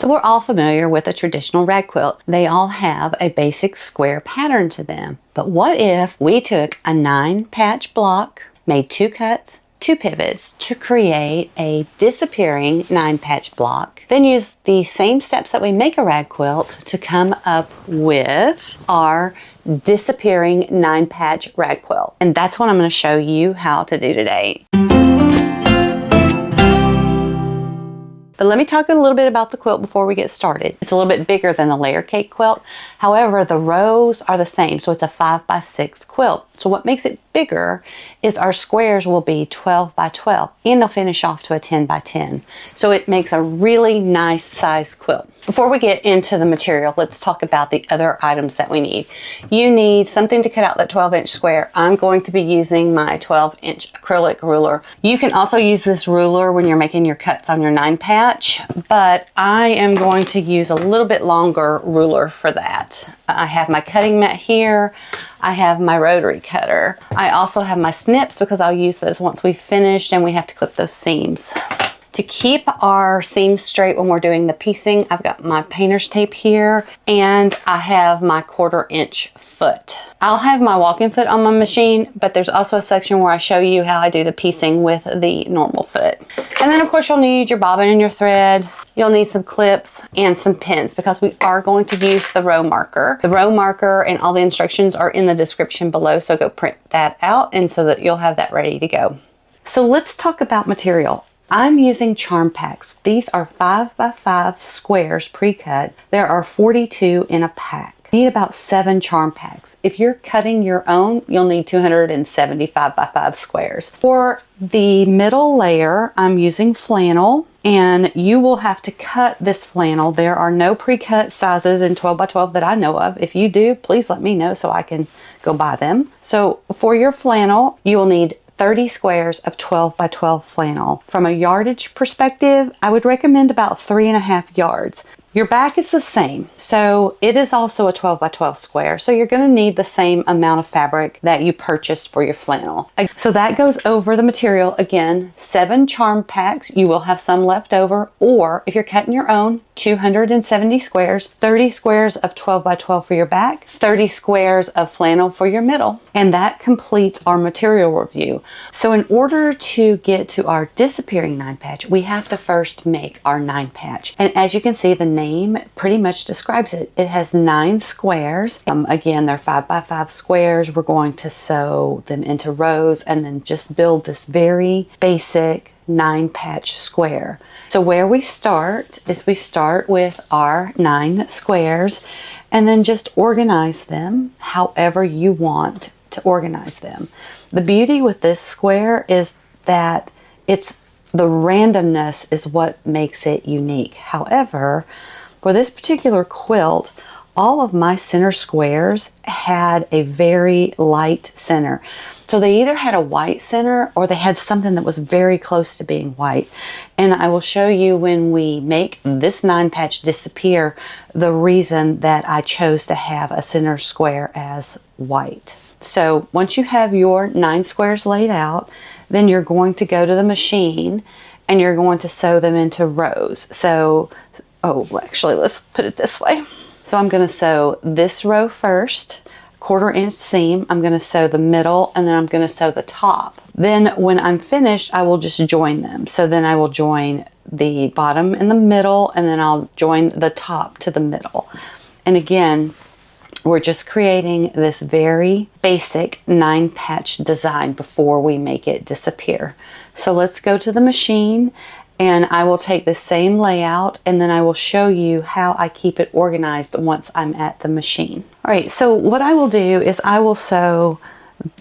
So we're all familiar with a traditional rag quilt. They all have a basic square pattern to them. But what if we took a 9-patch block, made 2 cuts, 2 pivots to create a disappearing 9-patch block, then use the same steps that we make a rag quilt to come up with our disappearing 9-patch rag quilt. And that's what I'm going to show you how to do today. But let me talk a little bit about the quilt before we get started. It's a little bit bigger than the layer cake quilt. However, the rows are the same, so it's a 5x6 quilt. So what makes it bigger is our squares will be 12x12, and they'll finish off to a 10x10. So it makes a really nice size quilt. Before we get into the material, let's talk about the other items that we need. You need something to cut out that 12-inch square. I'm going to be using my 12-inch acrylic ruler. You can also use this ruler when you're making your cuts on your 9-patch, but I am going to use a little bit longer ruler for that. I have my cutting mat here. I have my rotary cutter. I also have my snips because I'll use those once we've finished and we have to clip those seams. To keep our seams straight when we're doing the piecing, I've got my painter's tape here and I have my 1/4-inch foot. I'll have my walking foot on my machine, but there's also a section where I show you how I do the piecing with the normal foot. And then of course you'll need your bobbin and your thread. You'll need some clips and some pins because we are going to use the row marker. The row marker and all the instructions are in the description below, so go print that out and so that you'll have that ready to go. So let's talk about material. I'm using charm packs. These are 5x5 squares pre-cut. There are 42 in a pack. You need about 7 charm packs. If you're cutting your own, you'll need 275x5 squares. For the middle layer, I'm using flannel, and you will have to cut this flannel. There are no pre-cut sizes in 12x12 that I know of. If you do, please let me know so I can go buy them. So for your flannel, you will need 30 squares of 12x12 flannel. From a yardage perspective, I would recommend about 3.5 yards. Your back is the same, so it is also a 12x12 square, so you're going to need the same amount of fabric that you purchased for your flannel. So that goes over the material. Again, 7 charm packs. You will have some left over, or if you're cutting your own, 270 squares, 30 squares of 12x12 for your back, 30 squares of flannel for your middle, and that completes our material review. So in order to get to our disappearing 9-patch, we have to first make our 9-patch. And as you can see, the name pretty much describes it. It has 9 squares. Again, they're 5x5 squares. We're going to sew them into rows and then just build this very basic 9-patch square. So where we start is we start with our 9 squares and then just organize them however you want to organize them. The beauty with this square is that the randomness is what makes it unique. However, for this particular quilt, all of my center squares had a very light center. So they either had a white center or they had something that was very close to being white. And I will show you when we make this 9-patch disappear the reason that I chose to have a center square as white. So once you have your 9 squares laid out, then you're going to go to the machine and you're going to sew them into rows. So, actually, let's put it this way. So I'm going to sew this row first, 1/4-inch seam. I'm going to sew the middle and then I'm going to sew the top. Then when I'm finished, I will just join them. So then I will join the bottom and the middle, and then I'll join the top to the middle. And again, we're just creating this very basic 9-patch design before we make it disappear. So let's go to the machine and I will take the same layout and then I will show you how I keep it organized once I'm at the machine. All right, so what I will do is I will sew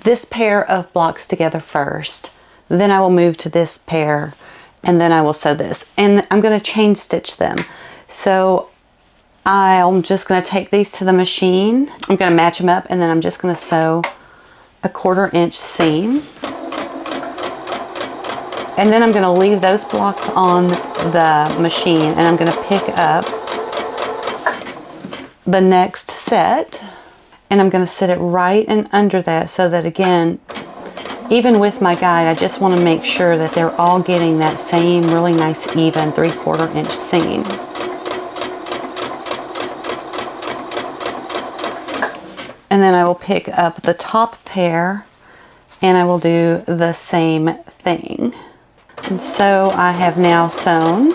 this pair of blocks together first. Then I will move to this pair and then I will sew this. And I'm going to chain stitch them. So I'm just going to take these to the machine. I'm going to match them up and then I'm just going to sew a 1/4-inch seam. And then I'm going to leave those blocks on the machine and I'm going to pick up the next set and I'm going to set it right and under that so that, again, even with my guide, I just want to make sure that they're all getting that same really nice even 3/4-inch seam. And then I will pick up the top pair and I will do the same thing. And so I have now sewn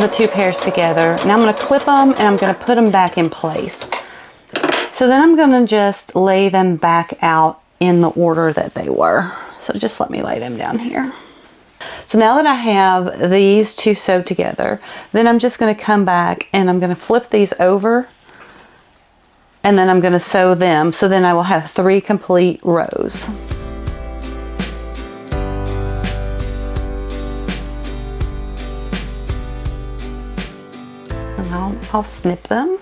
the two pairs together. Now I'm going to clip them and I'm going to put them back in place. So then I'm going to just lay them back out in the order that they were. So just let me lay them down here. So now that I have these two sewed together, then I'm just going to come back and I'm going to flip these over and then I'm going to sew them. So then I will have 3 complete rows. And I'll snip them.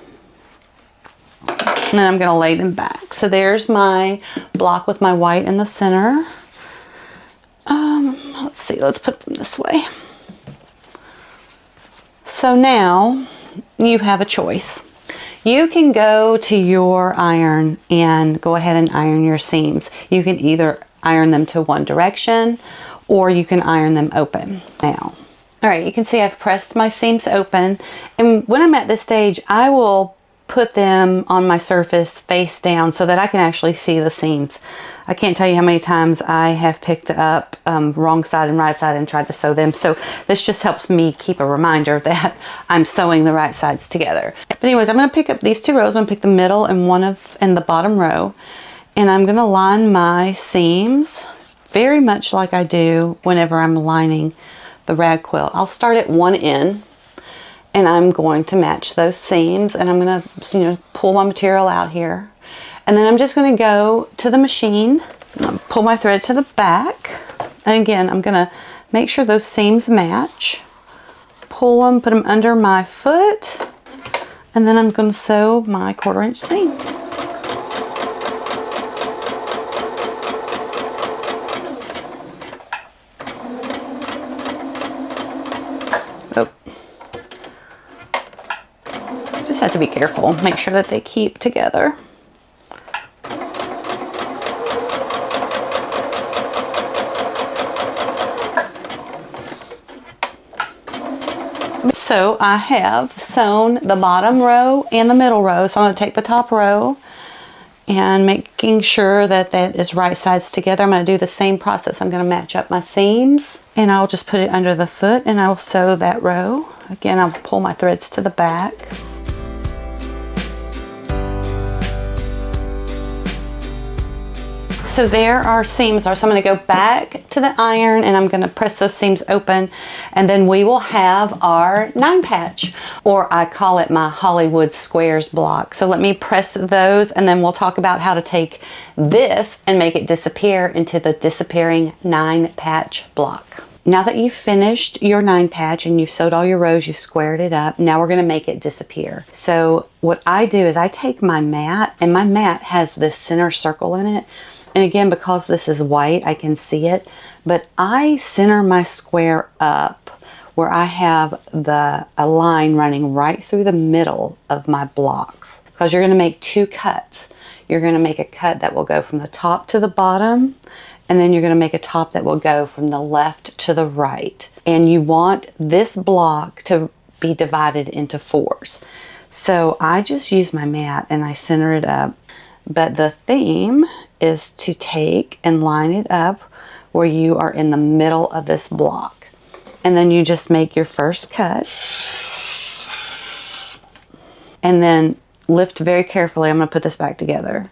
And then I'm going to lay them back. So there's my block with my white in the center. Let's see, let's put them this way. So now you have a choice. You can go to your iron and go ahead and iron your seams. You can either iron them to one direction or you can iron them open. Now, all right, you can see I've pressed my seams open, and when I'm at this stage, I will put them on my surface face down so that I can actually see the seams. I can't tell you how many times I have picked up wrong side and right side and tried to sew them. So this just helps me keep a reminder that I'm sewing the right sides together. But anyways, I'm going to pick up these 2 rows. I'm going to pick the middle and the bottom row, and I'm going to line my seams very much like I do whenever I'm lining the rag quilt. I'll start at one end and I'm going to match those seams, and I'm going to pull my material out here. And then I'm just going to go to the machine, pull my thread to the back. And again, I'm going to make sure those seams match. Pull them, put them under my foot. And then I'm going to sew my 1/4 inch seam. Oh. Just have to be careful. Make sure that they keep together. So I have sewn the bottom row and the middle row. So I'm going to take the top row and making sure that that is right sides together. I'm going to do the same process. I'm going to match up my seams and I'll just put it under the foot and I'll sew that row. Again, I'll pull my threads to the back. So there our seams are. So I'm going to go back to the iron and I'm going to press those seams open, and then we will have our 9 patch, or I call it my Hollywood squares block. So let me press those and then we'll talk about how to take this and make it disappear into the disappearing 9 patch block. Now that you've finished your 9 patch and you've sewed all your rows, you've squared it up, now we're going to make it disappear. So what I do is I take my mat, and my mat has this center circle in it. And again, because this is white, I can see it, but I center my square up where I have a line running right through the middle of my blocks, because you're going to make 2 cuts. You're going to make a cut that will go from the top to the bottom, and then you're going to make a top that will go from the left to the right. And you want this block to be divided into 4s. So I just use my mat and I center it up. But the theme is to take and line it up where you are in the middle of this block. And then you just make your first cut. And then lift very carefully. I'm going to put this back together.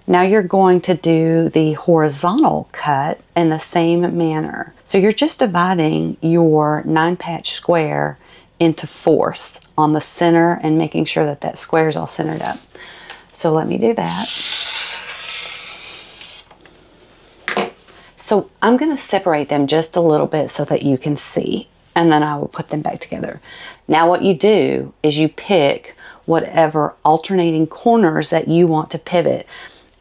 Now you're going to do the horizontal cut in the same manner. So you're just dividing your 9 patch square into 4ths on the center and making sure that that square is all centered up. So let me do that. So I'm going to separate them just a little bit so that you can see, and then I will put them back together. Now what you do is you pick whatever alternating corners that you want to pivot.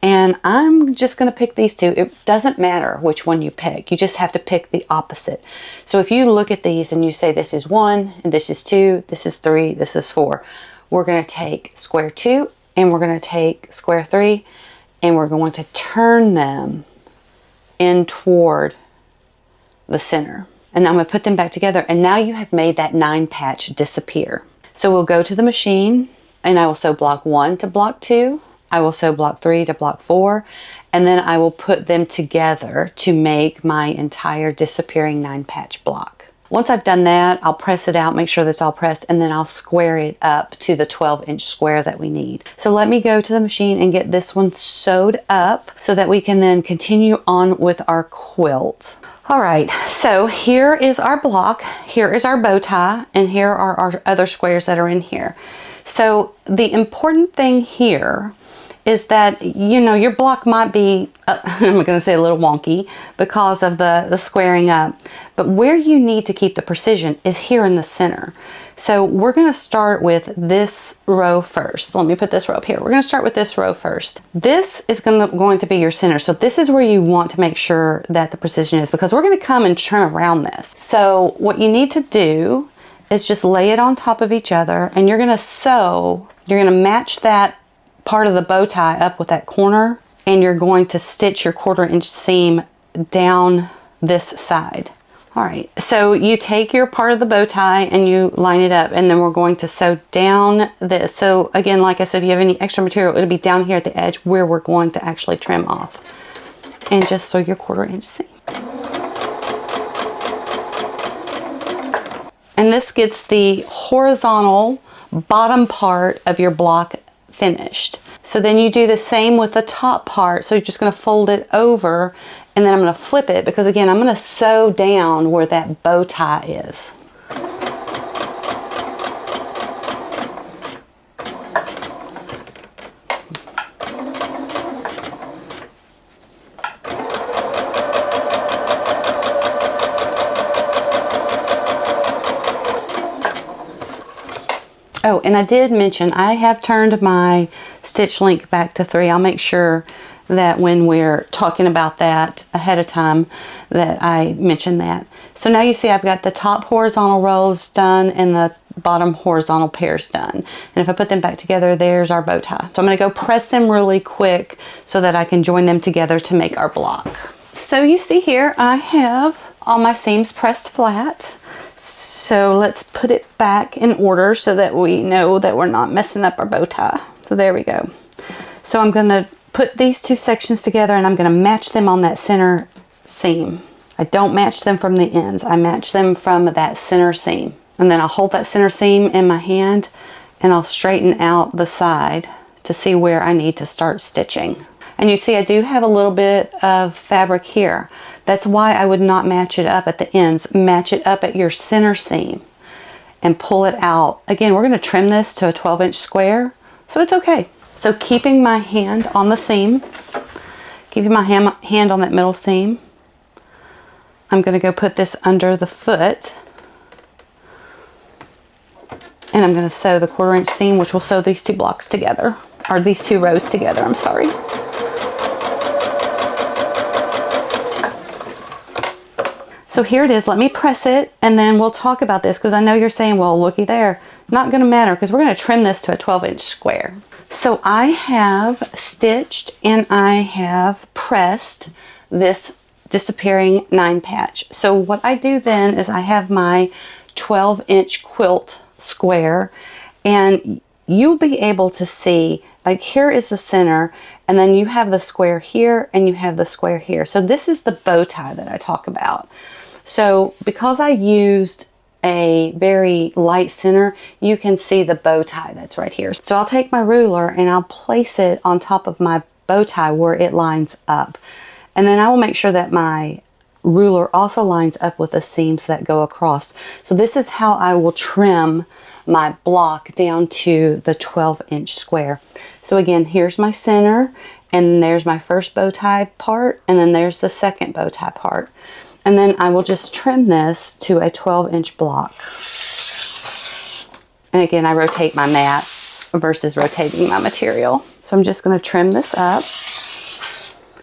And I'm just going to pick these 2. It doesn't matter which one you pick. You just have to pick the opposite. So if you look at these and you say this is 1, and this is 2, this is 3, this is 4, we're going to take square 2 and we're going to take square 3 and we're going to turn them in toward the center. And I'm going to put them back together, and now you have made that 9 patch disappear. So we'll go to the machine and I will sew block 1 to block 2. I will sew block 3 to block 4, and then I will put them together to make my entire disappearing 9-patch block. Once I've done that, I'll press it out, make sure that's all pressed, and then I'll square it up to the 12-inch square that we need. So let me go to the machine and get this one sewed up so that we can then continue on with our quilt. All right, so here is our block, here is our bow tie, and here are our other squares that are in here. So the important thing here is that, you know, your block might be, I'm going to say a little wonky because of the squaring up, but where you need to keep the precision is here in the center. So we're going to start with this row first. So let me put this row up here. We're going to start with this row first. This is going to be your center. So this is where you want to make sure that the precision is, because we're going to come and trim around this. So what you need to do is just lay it on top of each other, and you're going to sew, you're going to match that part of the bow tie up with that corner, and you're going to stitch your 1/4-inch seam down this side. All right, so you take your part of the bow tie and you line it up, and then we're going to sew down this. So again, like I said, if you have any extra material, it'll be down here at the edge where we're going to actually trim off. And just sew your 1/4-inch seam. And this gets the horizontal bottom part of your block finished. So then you do the same with the top part. So you're just going to fold it over, and then I'm going to flip it, because again, I'm going to sew down where that bow tie is. Oh, and I did mention I have turned my stitch length back to 3. I'll make sure that when we're talking about that ahead of time that I mention that. So now you see I've got the top horizontal rows done and the bottom horizontal pairs done. And if I put them back together, there's our bow tie. So I'm going to go press them really quick so that I can join them together to make our block. So you see here I have all my seams pressed flat. So let's put it back in order so that we know that we're not messing up our bow tie. So there we go. So I'm going to put these two sections together, and I'm going to match them on that center seam. I don't match them from the ends. I match them from that center seam. And then I'll hold that center seam in my hand, and I'll straighten out the side to see where I need to start stitching. And you see I do have a little bit of fabric here. That's why I would not match it up at the ends. Match it up at your center seam and pull it out. Again, we're going to trim this to a 12-inch square, so it's okay. So keeping my hand on the seam, keeping my hand on that middle seam, I'm going to go put this under the foot, and I'm going to sew the 1/4-inch seam, which will sew these two blocks together, or these two rows together, I'm sorry. So here it is. Let me press it, and then we'll talk about this, because I know you're saying, well, looky there. Not going to matter, because we're going to trim this to a 12-inch square. So I have stitched and I have pressed this disappearing 9-patch. So what I do then is I have my 12-inch quilt square, and you'll be able to see, like, here is the center, and then you have the square here and you have the square here. So this is the bow tie that I talk about. So because I used a very light center, you can see the bow tie that's right here. So I'll take my ruler and I'll place it on top of my bow tie where it lines up. And then I will make sure that my ruler also lines up with the seams that go across. So this is how I will trim my block down to the 12-inch square. So again, here's my center, and there's my first bow tie part, and then there's the second bow tie part. And then I will just trim this to a 12-inch block. And again, I rotate my mat versus rotating my material. So I'm just going to trim this up.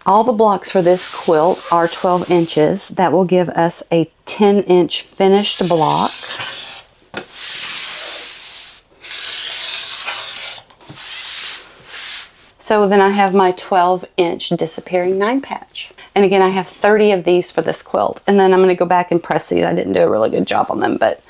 All the blocks for this quilt are 12 inches. That will give us a 10-inch finished block. So then I have my 12-inch disappearing 9-patch. And again, I have 30 of these for this quilt. And then I'm going to go back and press these. I didn't do a really good job on them, but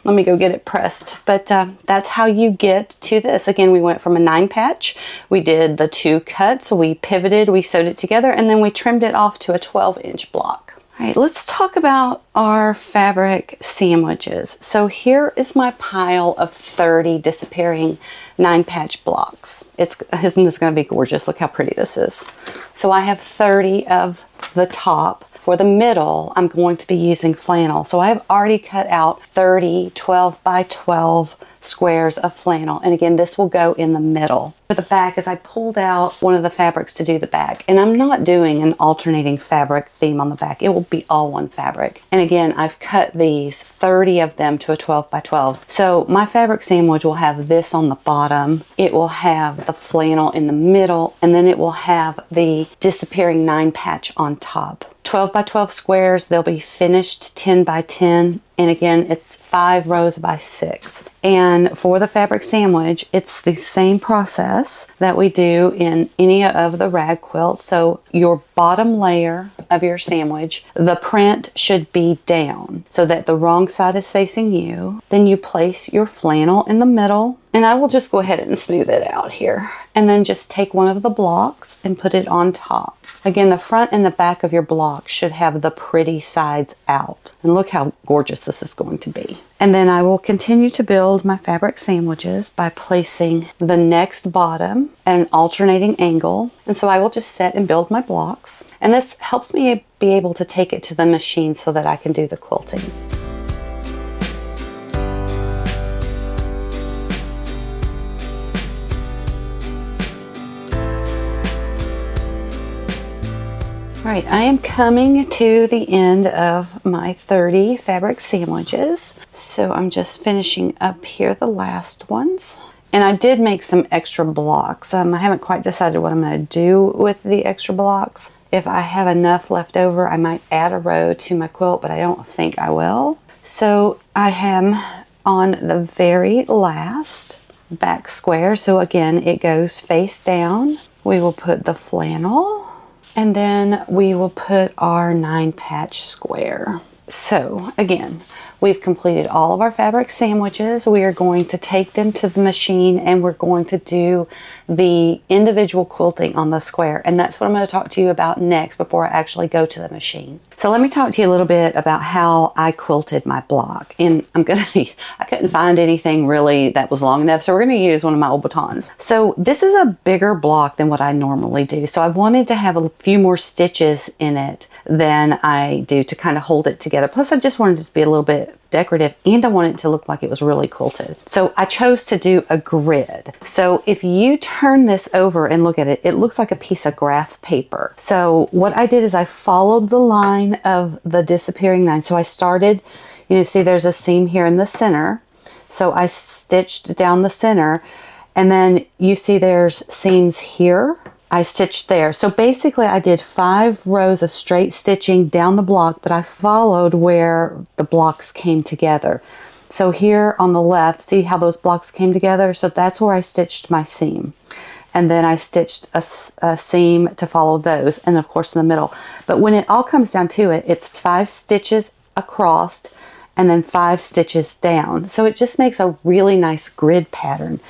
let me go get it pressed. But that's how you get to this. Again, we went from a 9 patch. We did the 2 cuts. We pivoted, we sewed it together, and then we trimmed it off to a 12-inch block. All right, let's talk about our fabric sandwiches. So here is my pile of 30 disappearing 9-patch blocks. Isn't this going to be gorgeous? Look how pretty this is. So I have 30 of the top. For the middle, I'm going to be using flannel. So I've already cut out 30 12 by 12 squares of flannel. And again, this will go in the middle. For the back, as I pulled out one of the fabrics to do the back, and I'm not doing an alternating fabric theme on the back. It will be all one fabric. And again, I've cut these 30 of them to a 12 by 12. So my fabric sandwich will have this on the bottom. It will have the flannel in the middle, and then it will have the disappearing 9 patch on top. 12 by 12 squares, they'll be finished 10 by 10, and again it's 5 rows by 6. And for the fabric sandwich, it's the same process that we do in any of the rag quilts. So your bottom layer of your sandwich, the print should be down so that the wrong side is facing you. Then you place your flannel in the middle, and I will just go ahead and smooth it out here. And then just take one of the blocks and put it on top. Again, the front and the back of your block should have the pretty sides out. And look how gorgeous this is going to be. And then I will continue to build my fabric sandwiches by placing the next bottom at an alternating angle. And so I will just set and build my blocks. And this helps me be able to take it to the machine so that I can do the quilting. All right, I am coming to the end of my 30 fabric sandwiches. So I'm just finishing up here the last ones. And I did make some extra blocks. I haven't quite decided what I'm going to do with the extra blocks. If I have enough left over, I might add a row to my quilt, but I don't think I will. So I am on the very last back square. So again, it goes face down. We will put the flannel. And then we will put our 9 patch square. So again, we've completed all of our fabric sandwiches. We are going to take them to the machine and we're going to do the individual quilting on the square. And that's what I'm going to talk to you about next before I actually go to the machine. So let me talk to you a little bit about how I quilted my block. And I couldn't find anything really that was long enough. So we're going to use one of my old batons. So this is a bigger block than what I normally do. So I wanted to have a few more stitches in it than I do to kind of hold it together. Plus I just wanted it to be a little bit decorative, and I wanted it to look like it was really quilted. So I chose to do a grid. So if you turn this over and look at it, it looks like a piece of graph paper. So what I did is I followed the line of the disappearing 9. So I started, see there's a seam here in the center. So I stitched down the center, and then you see there's seams here. I stitched there. So basically I did 5 rows of straight stitching down the block, but I followed where the blocks came together. So here on the left, see how those blocks came together? So that's where I stitched my seam. And then I stitched a seam to follow those, and of course in the middle. But when it all comes down to it, it's 5 stitches across and then 5 stitches down. So it just makes a really nice grid pattern.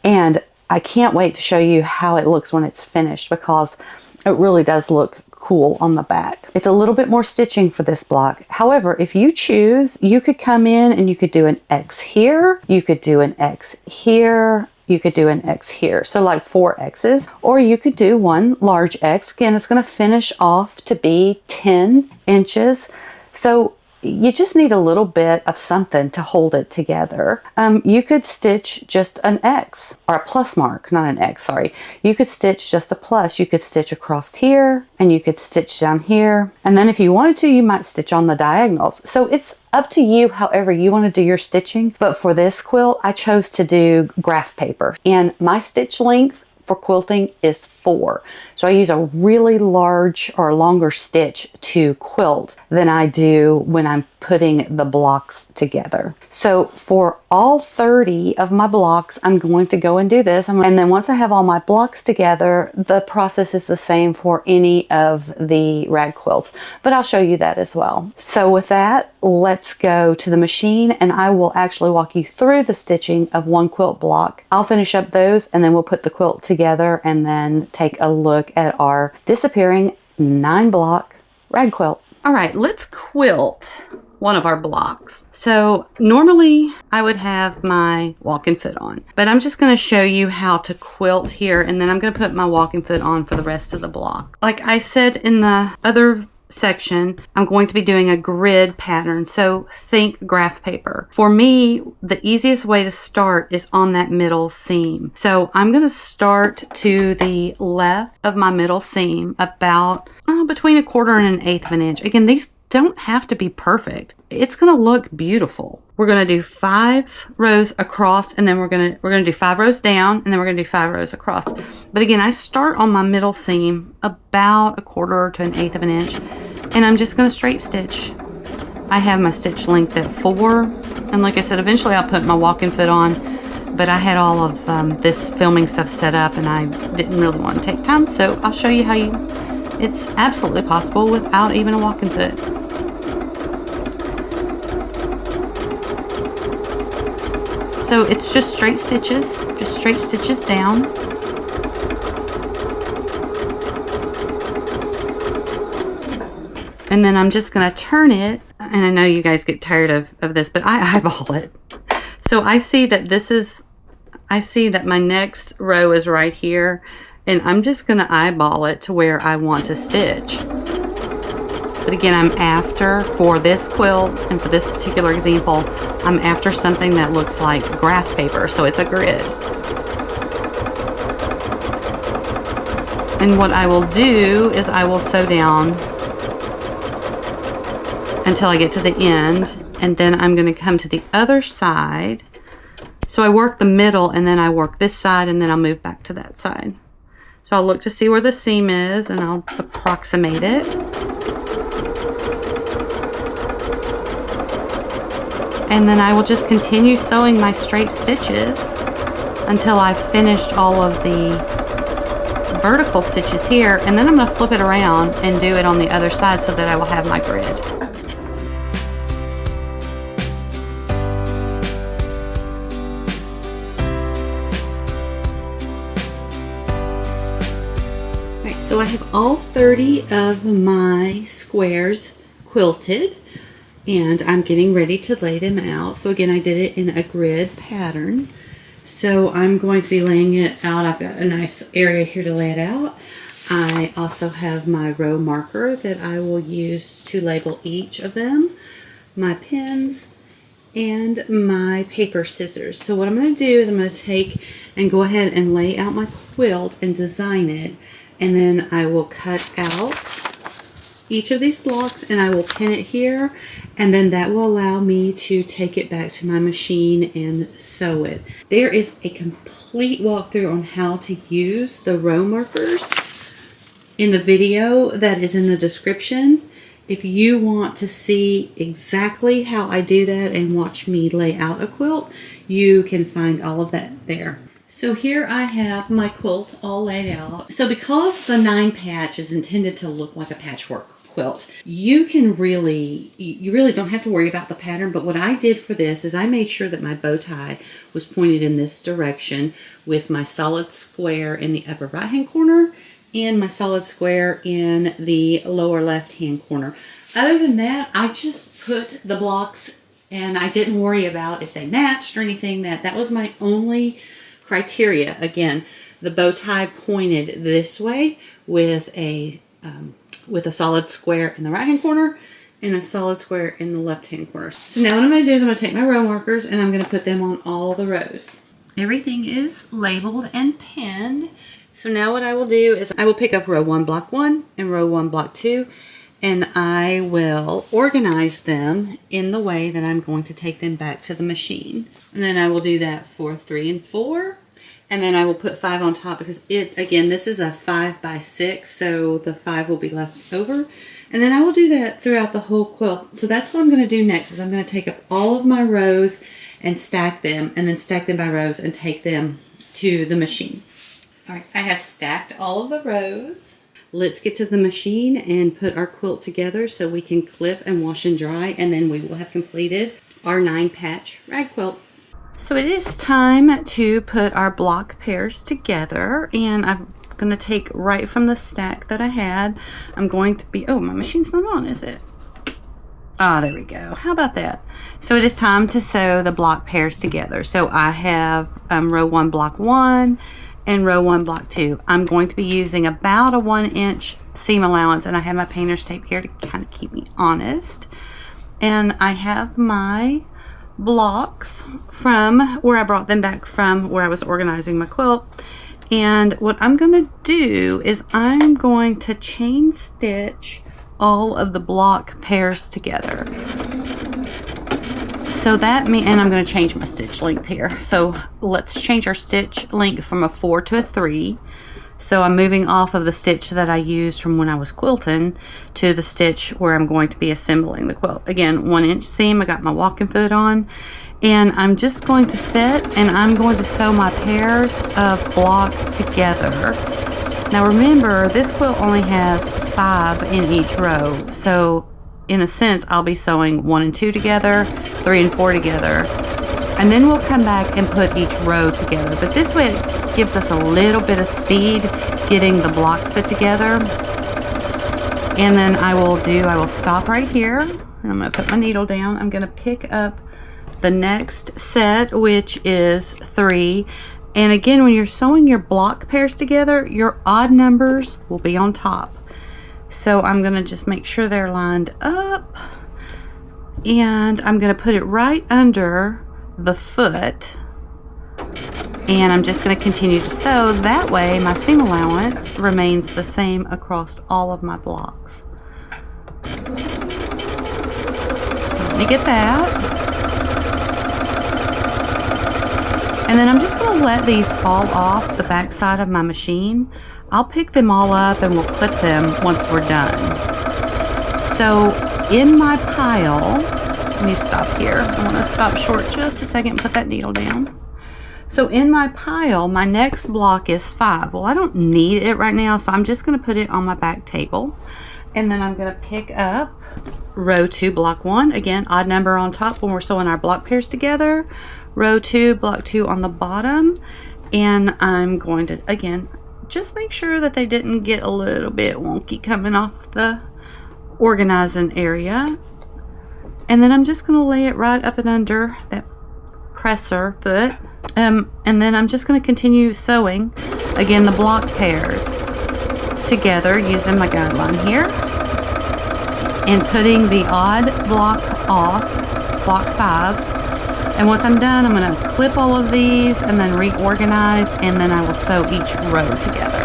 And I can't wait to show you how it looks when it's finished, because it really does look cool on the back. It's a little bit more stitching for this block. However, if you choose, you could come in and you could do an X here, you could do an X here, you could do an X here. So like 4 X's, or you could do one large X. Again, it's going to finish off to be 10 inches. So you just need a little bit of something to hold it together. You could stitch just an X, or a plus mark, not an X, sorry. You could stitch just a plus. You could stitch across here, and you could stitch down here. And then if you wanted to, you might stitch on the diagonals. So it's up to you however you want to do your stitching. But for this quilt, I chose to do graph paper. And my stitch length for quilting is 4. So I use a really large or longer stitch to quilt than I do when I'm putting the blocks together. So for all 30 of my blocks, I'm going to go and do this. And then once I have all my blocks together, the process is the same for any of the rag quilts, but I'll show you that as well. So with that, let's go to the machine and I will actually walk you through the stitching of one quilt block. I'll finish up those and then we'll put the quilt together and then take a look at our disappearing 9-block rag quilt. All right, let's quilt one of our blocks. So normally I would have my walking foot on, but I'm just going to show you how to quilt here, and then I'm going to put my walking foot on for the rest of the block. Like I said in the other section, I'm going to be doing a grid pattern, so think graph paper. For me, the easiest way to start is on that middle seam. So I'm going to start to the left of my middle seam about between 1/4 and 1/8 of an inch. Again, these don't have to be perfect. It's going to look beautiful. We're going to do 5 rows across, and then we're going to do 5 rows down, and then we're going to do 5 rows across. But again, I start on my middle seam about 1/4 to 1/8 of an inch, and I'm just going to straight stitch. I have my stitch length at 4, and like I said, eventually I'll put my walking foot on, but I had all of this filming stuff set up, and I didn't really want to take time, so I'll show you how it's absolutely possible without even a walking foot. So it's just straight stitches down. And then I'm just going to turn it, and I know you guys get tired of this, but I eyeball it. So I see that my next row is right here, and I'm just going to eyeball it to where I want to stitch. But again, I'm after, for this quilt and for this particular example, I'm after something that looks like graph paper, so it's a grid. And what I will do is I will sew down until I get to the end, and then I'm going to come to the other side. So I work the middle, and then I work this side, and then I'll move back to that side. So I'll look to see where the seam is, and I'll approximate it. And then I will just continue sewing my straight stitches until I've finished all of the vertical stitches here, and then I'm going to flip it around and do it on the other side so that I will have my grid. Alright, so I have all 30 of my squares quilted, and I'm getting ready to lay them out. So again, I did it in a grid pattern. So I'm going to be laying it out. I've got a nice area here to lay it out. I also have my row marker that I will use to label each of them, my pins, and my paper scissors. So what I'm going to do is I'm going to take and go ahead and lay out my quilt and design it, and then I will cut out each of these blocks and I will pin it here, and then that will allow me to take it back to my machine and sew it. There is a complete walkthrough on how to use the row markers in the video that is in the description. If you want to see exactly how I do that and watch me lay out a quilt, you can find all of that there. So here I have my quilt all laid out. So because the 9 patch is intended to look like a patchwork quilt, you really don't have to worry about the pattern. But what I did for this is I made sure that my bow tie was pointed in this direction with my solid square in the upper right hand corner and my solid square in the lower left hand corner. Other than that, I just put the blocks and I didn't worry about if they matched or anything. That was my only criteria. Again, the bow tie pointed this way with a solid square in the right hand corner and a solid square in the left hand corner. So now what I'm going to do is I'm going to take my row markers and I'm going to put them on all the rows. Everything is labeled and pinned. So now what I will do is I will pick up row 1 block 1 and row 1 block 2, and I will organize them in the way that I'm going to take them back to the machine. And then I will do that for 3 and 4. And then I will put 5 on top because again, this is a 5 by 6, so the 5 will be left over. And then I will do that throughout the whole quilt. So that's what I'm going to do next, is I'm going to take up all of my rows and stack them, and then stack them by rows and take them to the machine. All right, I have stacked all of the rows. Let's get to the machine and put our quilt together so we can clip and wash and dry, and then we will have completed our 9-patch rag quilt. So it is time to put our block pairs together, and I'm going to take right from the stack that I had. I'm going to be, oh, my machine's not on, is it? Ah, there we go. How about that? So it is time to sew the block pairs together. So I have row 1, block 1, and row 1, block 2. I'm going to be using about a 1-inch seam allowance, and I have my painter's tape here to kind of keep me honest. And I have my blocks from where I brought them back from where I was organizing my quilt. And what I'm going to do is I'm going to chain stitch all of the block pairs together. So that means, and I'm going to change my stitch length here. So let's change our stitch length from a 4 to a 3. So I'm moving off of the stitch that I used from when I was quilting to the stitch where I'm going to be assembling the quilt. Again, 1-inch seam, I got my walking foot on, and I'm just going to sit and I'm going to sew my pairs of blocks together. Now remember, this quilt only has 5 in each row. So in a sense, I'll be sewing 1 and 2 together, 3 and 4 together, and then we'll come back and put each row together. But this way it gives us a little bit of speed getting the blocks put together. And then I will stop right here, and I'm going to put my needle down. I'm going to pick up the next set, which is 3. And again, when you're sewing your block pairs together, your odd numbers will be on top. So I'm going to just make sure they're lined up, and I'm going to put it right under the foot, and I'm just going to continue to sew. That way my seam allowance remains the same across all of my blocks. Let me get that. And then I'm just going to let these fall off the back side of my machine. I'll pick them all up and we'll clip them once we're done. So in my pile, let me stop here. I want to stop short just a second and put that needle down. So in my pile, my next block is 5. Well, I don't need it right now, so I'm just going to put it on my back table. And then I'm going to pick up row 2, block 1. Again, odd number on top when we're sewing our block pairs together. Row 2, block 2 on the bottom. And I'm going to, again, just make sure that they didn't get a little bit wonky coming off the organizing area. And then I'm just going to lay it right up and under that presser foot. And then I'm just going to continue sewing, again, the block pairs together using my guideline here. And putting the odd block off, block 5. And once I'm done, I'm going to clip all of these and then reorganize, and then I will sew each row together.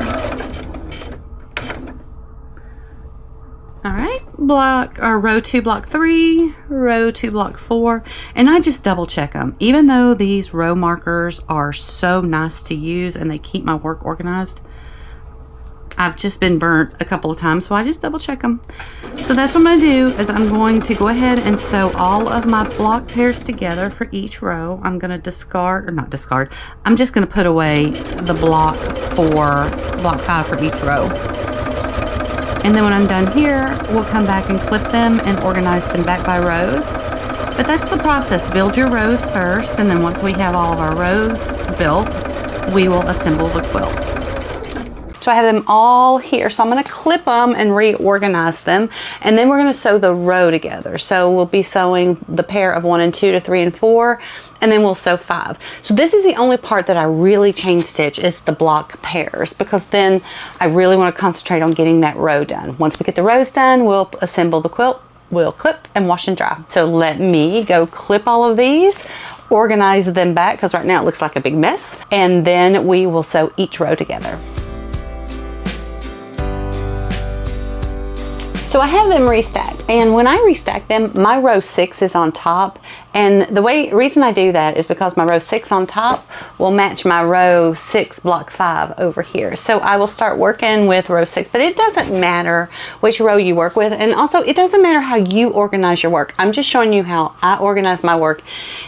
All right, row 2, block 3, row 2, block 4, and I just double check them. Even though these row markers are so nice to use and they keep my work organized, I've just been burnt a couple of times, so I just double check them. So that's what I'm going to do, is I'm going to go ahead and sew all of my block pairs together for each row. I'm going to discard, or not discard, I'm just going to put away the block 5 for each row. And then when I'm done here, we'll come back and clip them and organize them back by rows. But that's the process. Build your rows first, and then once we have all of our rows built, we will assemble the quilt. So I have them all here, so I'm going to clip them and reorganize them, and then we're going to sew the row together. So we'll be sewing the pair of 1 and 2 to 3 and 4, and then we'll sew 5. So this is the only part that I really chain stitch, is the block pairs, because then I really want to concentrate on getting that row done. Once we get the rows done, we'll assemble the quilt, we'll clip and wash and dry. So let me go clip all of these, organize them back, because right now it looks like a big mess, and then we will sew each row together. So I have them restacked, and when I restack them, my row 6 is on top And the reason I do that is because my row 6 on top will match my row 6 block 5 over here. So I will start working with row 6, but it doesn't matter which row you work with. And also it doesn't matter how you organize your work. I'm just showing you how I organize my work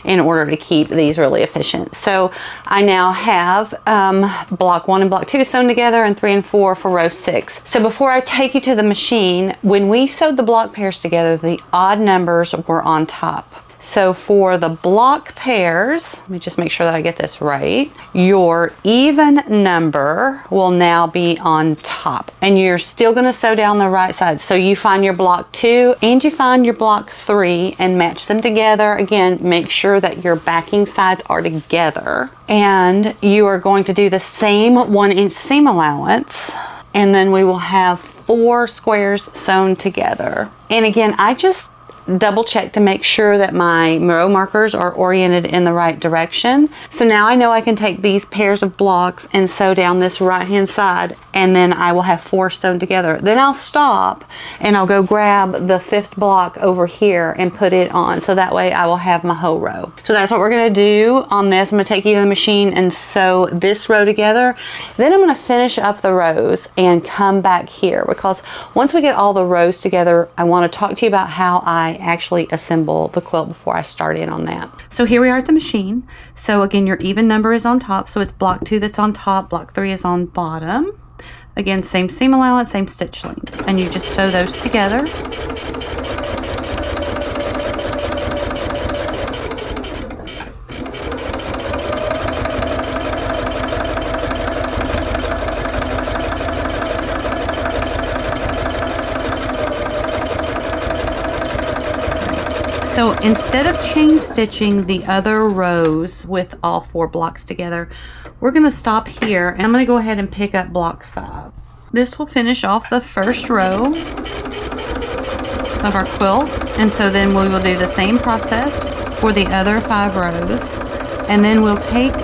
in order to keep these really efficient. So I now have block 1 and block 2 sewn together and 3 and 4 for row 6. So before I take you to the machine, when we sewed the block pairs together, the odd numbers were on top. So for the block pairs, let me just make sure that I get this right. Your even number will now be on top, and you're still going to sew down the right side. So you find your block 2 and you find your block 3 and match them together. Again, make sure that your backing sides are together, and you are going to do the same 1-inch seam allowance, and then we will have 4 squares sewn together. And again, I just double check to make sure that my row markers are oriented in the right direction. So now I know I can take these pairs of blocks and sew down this right hand side, and then I will have 4 sewn together. Then I'll stop and I'll go grab the 5th block over here and put it on, so that way I will have my whole row. So that's what we're going to do on this. I'm going to take you to the machine and sew this row together. Then I'm going to finish up the rows and come back here, because once we get all the rows together, I want to talk to you about how I actually assemble the quilt before I start in on that. So here we are at the machine. So again, your even number is on top, so it's block 2 that's on top, block 3 is on bottom. Again, same seam allowance, same stitch length, and you just sew those together. So instead of chain stitching the other rows with all 4 blocks together, we're going to stop here, and I'm going to go ahead and pick up block 5. This will finish off the first row of our quilt, and so then we will do the same process for the other 5 rows, and then we'll take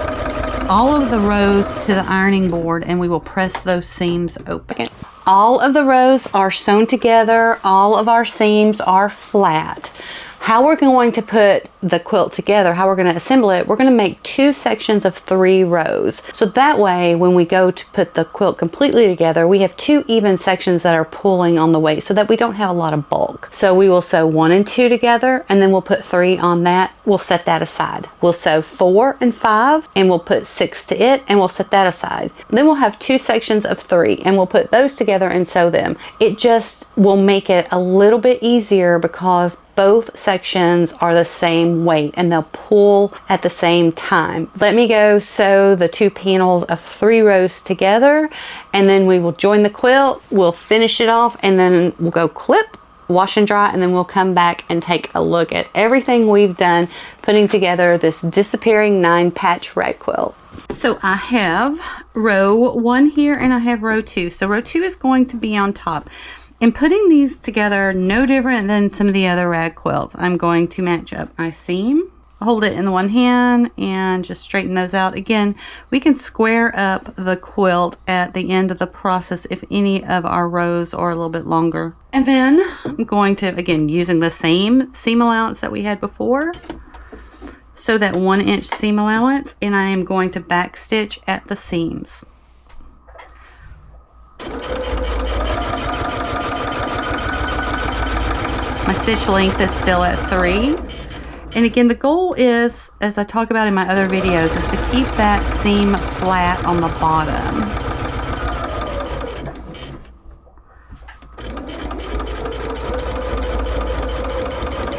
all of the rows to the ironing board and we will press those seams open. All of the rows are sewn together, all of our seams are flat. How we're going to put the quilt together, how we're going to assemble it, we're going to make 2 sections of 3 rows. So that way, when we go to put the quilt completely together, we have 2 even sections that are pulling on the weight, so that we don't have a lot of bulk. So we will sew 1 and 2 together, and then we'll put 3 on that. We'll set that aside. We'll sew 4 and 5, and we'll put 6 to it, and we'll set that aside. Then we'll have 2 sections of 3, and we'll put those together and sew them. It just will make it a little bit easier because both sections are the same weight and they'll pull at the same time. Let me go sew the 2 panels of 3 rows together, and then we will join the quilt, we'll finish it off, and then we'll go clip, wash and dry, and then we'll come back and take a look at everything we've done putting together this disappearing 9-patch rag quilt. So I have row 1 here and I have row 2. So row 2 is going to be on top. In putting these together, no different than some of the other rag quilts, I'm going to match up my seam, hold it in the one hand, and just straighten those out. Again, we can square up the quilt at the end of the process if any of our rows are a little bit longer. And then I'm going to, again, using the same seam allowance that we had before, so that 1-inch seam allowance, and I am going to back stitch at the seams. My stitch length is still at 3. And again, the goal is, as I talk about in my other videos, is to keep that seam flat on the bottom.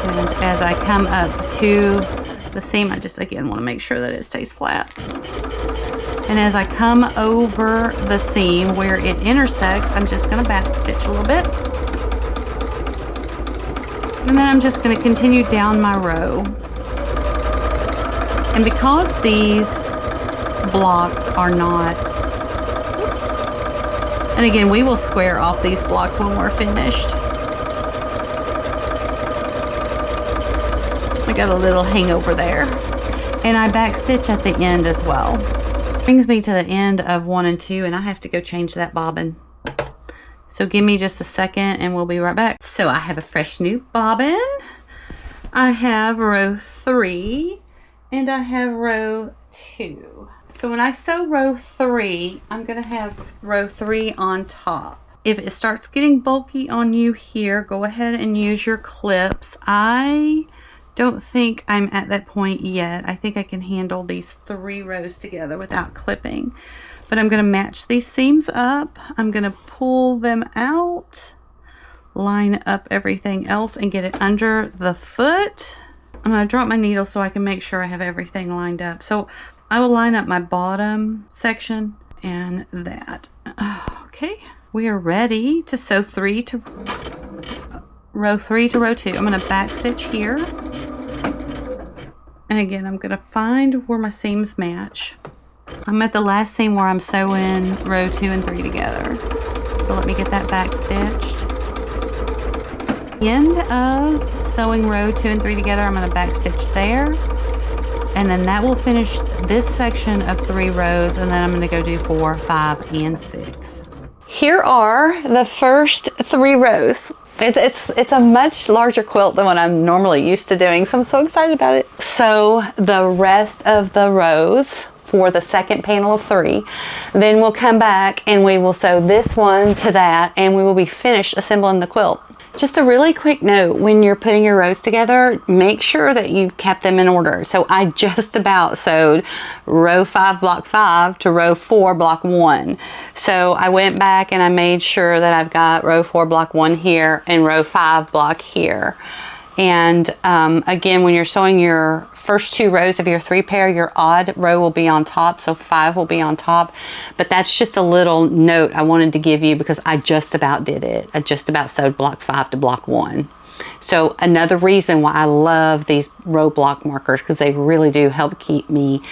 And as I come up to the seam, I just, again, want to make sure that it stays flat. And as I come over the seam where it intersects, I'm just going to back stitch a little bit. And then I'm just going to continue down my row. And because these blocks are not, oops, and again, we will square off these blocks when we're finished. I got a little hangover there. And I back stitch at the end as well. Brings me to the end of 1 and 2, and I have to go change that bobbin. So give me just a second and we'll be right back. So I have a fresh new bobbin. I have row 3 and I have row 2. So when I sew row 3, I'm going to have row 3 on top. If it starts getting bulky on you here, go ahead and use your clips. I don't think I'm at that point yet. I think I can handle these 3 rows together without clipping. But I'm going to match these seams up. I'm going to pull them out, line up everything else, and get it under the foot. I'm going to drop my needle so I can make sure I have everything lined up. So I will line up my bottom section and that. Okay, we are ready to sew row 3 to row 2. I'm going to back stitch here. And again, I'm going to find where my seams match. I'm at the last seam where I'm sewing row 2 and 3 together. So let me get that back stitched. End of sewing row 2 and 3 together, I'm going to back stitch there. And then that will finish this section of 3 rows, and then I'm going to go do 4, 5, and 6. Here are the first 3 rows. It's a much larger quilt than what I'm normally used to doing, so I'm so excited about it. So the rest of the rows for the second panel of 3, then we'll come back and we will sew this one to that, and we will be finished assembling the quilt. Just a really quick note, when you're putting your rows together, make sure that you've kept them in order. So I just about sewed row 5 block 5 to row 4 block 1. So I went back and I made sure that I've got row 4 block 1 here and row 5 block here. And again, when you're sewing your first 2 rows of your 3 pair, your odd row will be on top, so 5 will be on top. But that's just a little note I wanted to give you because I just about did it. I just about sewed block 5 to block 1. So another reason why I love these row block markers, because they really do help keep me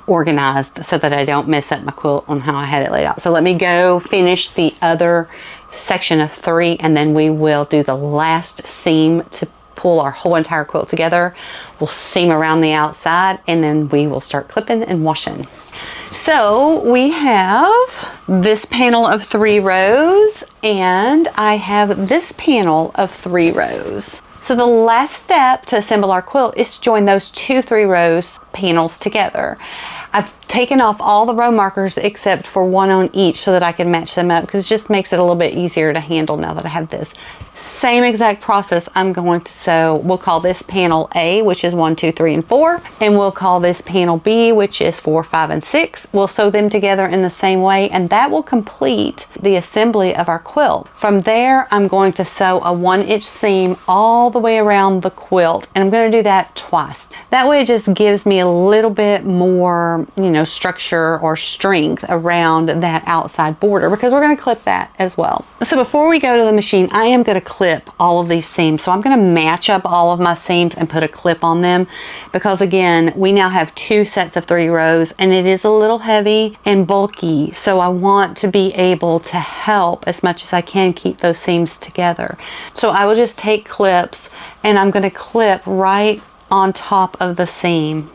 organized so that I don't mess up my quilt on how I had it laid out. So let me go finish the other section of 3, and then we will do the last seam to pull our whole entire quilt together. We'll seam around the outside, and then we will start clipping and washing. So we have this panel of 3 rows, and I have this panel of 3 rows. So the last step to assemble our quilt is to join those 2 3 rows panels together. I've taken off all the row markers except for 1 on each so that I can match them up, because it just makes it a little bit easier to handle now that I have this. Same exact process I'm going to sew. We'll call this panel A, which is 1, 2, 3, and 4. And we'll call this panel B, which is 4, 5, and 6. We'll sew them together in the same way, and that will complete the assembly of our quilt. From there, I'm going to sew a 1-inch seam all the way around the quilt, and I'm going to do that twice. That way it just gives me a little bit more, structure or strength around that outside border, because we're going to clip that as well. So before we go to the machine, I am going to clip all of these seams. So I'm going to match up all of my seams and put a clip on them, because again, we now have 2 sets of 3 rows, and it is a little heavy and bulky. So I want to be able to help as much as I can keep those seams together. So I will just take clips, and I'm going to clip right on top of the seam.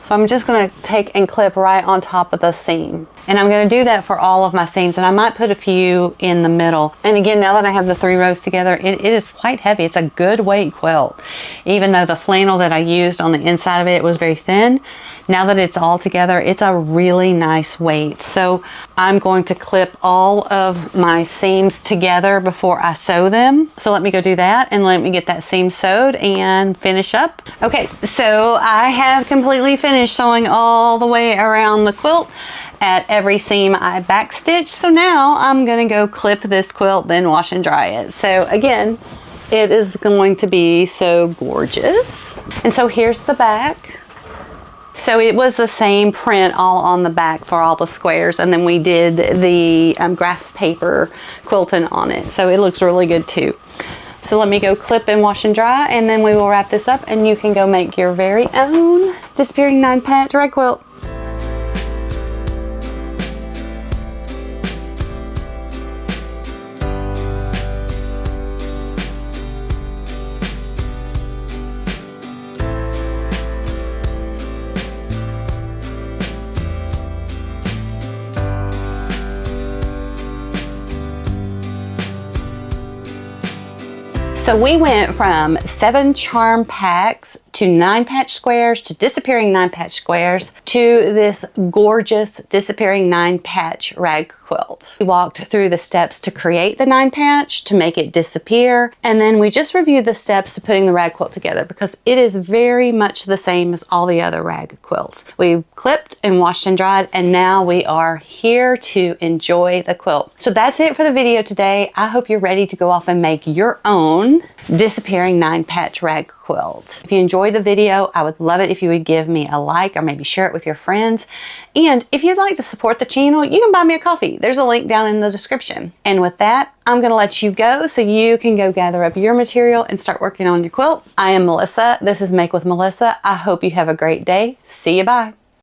So I'm just going to take and clip right on top of the seam. And I'm going to do that for all of my seams, and I might put a few in the middle. And again, now that I have the 3 rows together, it is quite heavy. It's a good weight quilt. Even though the flannel that I used on the inside of it was very thin, now that it's all together, it's a really nice weight. So I'm going to clip all of my seams together before I sew them. So let me go do that, and let me get that seam sewed and finish up. Okay, so I have completely finished sewing all the way around the quilt. At every seam I backstitched. So now I'm gonna go clip this quilt, then wash and dry it. So again, it is going to be so gorgeous. And so here's the back. So it was the same print all on the back for all the squares, and then we did the graph paper quilting on it. So it looks really good too. So let me go clip and wash and dry, and then we will wrap this up, and you can go make your very own Disappearing 9-patch rag quilt. So we went from 7 charm packs to 9 patch squares to disappearing 9 patch squares to this gorgeous disappearing 9 patch rag quilt. We walked through the steps to create the 9 patch, to make it disappear, and then we just reviewed the steps to putting the rag quilt together because it is very much the same as all the other rag quilts. We clipped and washed and dried, and now we are here to enjoy the quilt. So that's it for the video today. I hope you're ready to go off and make your own disappearing 9 patch rag quilt. If you enjoyed the video, I would love it if you would give me a like or maybe share it with your friends. And if you'd like to support the channel, you can buy me a coffee. There's a link down in the description. And with that, I'm going to let you go so you can go gather up your material and start working on your quilt. I am Melissa. This is Make with Melissa. I hope you have a great day. See you. Bye.